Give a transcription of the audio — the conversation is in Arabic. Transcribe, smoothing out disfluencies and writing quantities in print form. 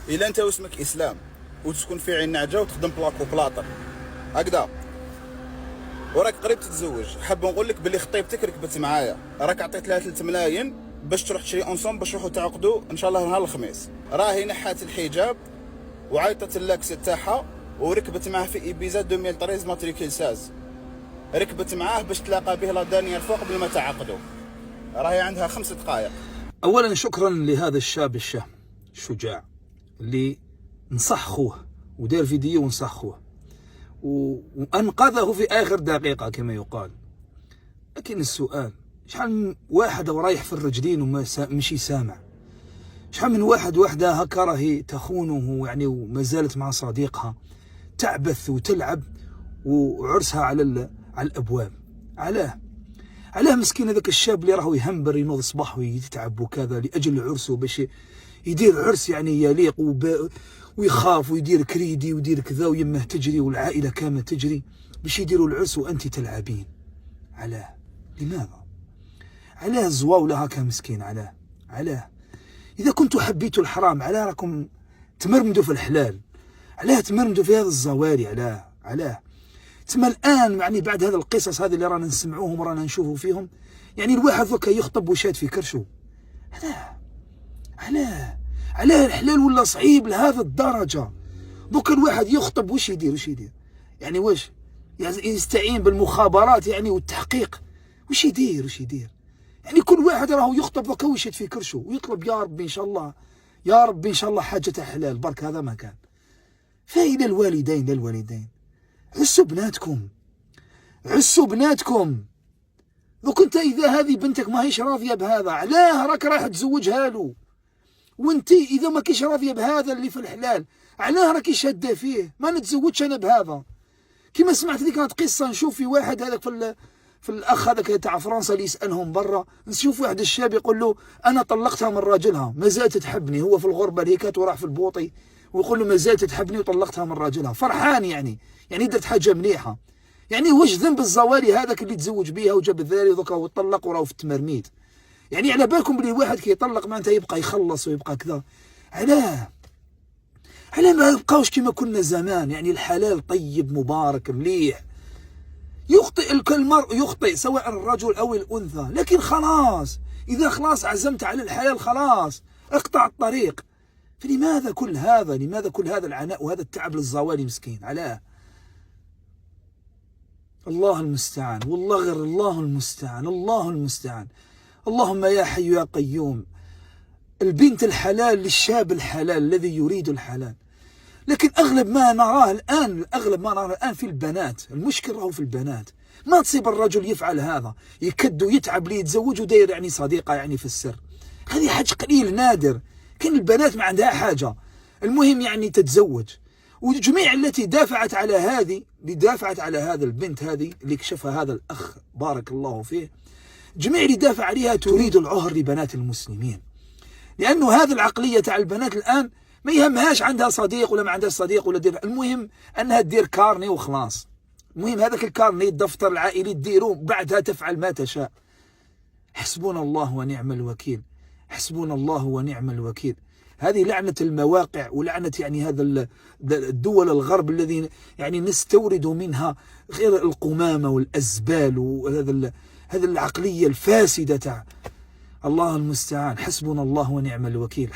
الا انت واسمك اسلام وتسكن في عين نعجه وتخدم بلاكو بلاطر هكذا وراك قريب تتزوج، حاب نقول لك بلي خطيبتك ركبت معايا، راك عطيت لها 3 ملايين باش تروح تشري اونصوم باش تروحوا تعقدوا ان شاء الله نهار الخميس. راهي نحات الحجاب وعيطت اللاكس تاعها وركبت معاه في ايبيزا 2013 ماتريكيل ساز، ركبت معاه باش تلاقى به لا دانيال فوق قبل ما تعقدوا. راهي عندها 5 دقائق. اولا شكرا لهذا الشاب الشهم الشجاع اللي نصح خوه ودار فيديو ونصح خوه وانقذه في اخر دقيقه كما يقال. لكن السؤال، شحال من واحد ورايح في الرجلين ومشي سامع، شحال من واحده هكا راهي تخونه يعني وما زالت مع صديقها تعبث وتلعب وعرسها على الابواب. علاه مسكين هذاك الشاب اللي راهو يهمبر ينوض الصباح ويتعب وكذا لاجل عرسه باش يدير عرس يعني يليق ويخاف ويدير كريدي ويدير كذا ويمه تجري والعائله كامله تجري باش يديروا العرس وانت تلعبين. علاه؟ لماذا؟ علاه الزواوله هكا مسكين؟ علاه؟ اذا كنتوا حبيتوا الحرام علاه راكم تمرمدوا في الحلال؟ علاه تمرمدوا في هذا الزواري؟ علاه؟ تما الان يعني بعد هذا القصص هذه اللي رانا نسمعوهم ورانا نشوفوا فيهم، يعني الواحد ذوك يخطب وشاد في كرشه. علاه الحلال ولا صعيب لهذا الدرجه؟ دوك الواحد يخطب وش يدير؟ يعني واش يستعين بالمخابرات يعني والتحقيق؟ وش يدير؟ يعني كل واحد راهو يخطب دوك ويشد في كرشه ويطلب يا ربي ان شاء الله حاجته حلال برك. هذا ما كان. فإلى الوالدين عسوا بناتكم. دوك انت اذا هذه بنتك ما هيش راضيه بهذا، علاه راك راح تزوجها له؟ وانت اذا ما كيش راضيه بهذا اللي في الحلال، علاه راكي شاده فيه؟ ما نتزوجش انا بهذا. كما سمعت ذيك قصه، نشوف في واحد هذاك في الاخ هذاك تاع فرنسا اللي يسالهم برا، نشوف واحد الشاب يقول له انا طلقتها من راجلها ما زالت تحبني، هو في الغربه هيك وراح في البوطي ويقول له ما زالت تحبني وطلقتها من راجلها، فرحان يعني درت حاجه مليحه. يعني واش ذنب الزوالي هذاك اللي تزوج بيها وجاب الذاري دوكا وطلق وراهو في التمرميد؟ يعني على بالكم بلي واحد كيطلق معناتها يبقى يخلص ويبقى كذا؟ علاه ما يبقاوش كما كنا زمان؟ يعني الحلال طيب مبارك مليح. يخطئ المرء، يخطئ سواء الرجل او الانثى، لكن خلاص اذا خلاص عزمت على الحلال خلاص اقطع الطريق. فلماذا كل هذا؟ لماذا كل هذا العناء وهذا التعب للزوالي مسكين؟ علاه؟ الله المستعان، والله غير الله المستعان. اللهم يا حي يا قيوم. البنت الحلال للشاب الحلال الذي يريد الحلال. لكن اغلب ما نراه الان في البنات، المشكل راهو في البنات. ما تصيب الرجل يفعل هذا، يكد ويتعب ليتزوج وداير يعني صديقه يعني في السر. هذه حاجه قليل نادر. كاين البنات ما عندها حاجه، المهم يعني تتزوج. وجميع التي دافعت على هذا البنت هذه اللي كشفها هذا الاخ بارك الله فيه، جميع اللي دافع عليها تريد العهر لبنات المسلمين. لانه هذه العقليه تاع البنات الان ما يهمهاش عندها صديق ولا ما عندها صديق ولا دير، المهم انها تدير كارني وخلاص. المهم هذاك الكارني الدفتر العائلي تديروه بعدها تفعل ما تشاء. حسبنا الله ونعم الوكيل. هذه لعنة المواقع ولعنة يعني هذا الدول الغرب الذي يعني نستورد منها غير القمامة والأزبال وهذا هذه العقلية الفاسدة تاع الله المستعان. حسبنا الله ونعم الوكيل.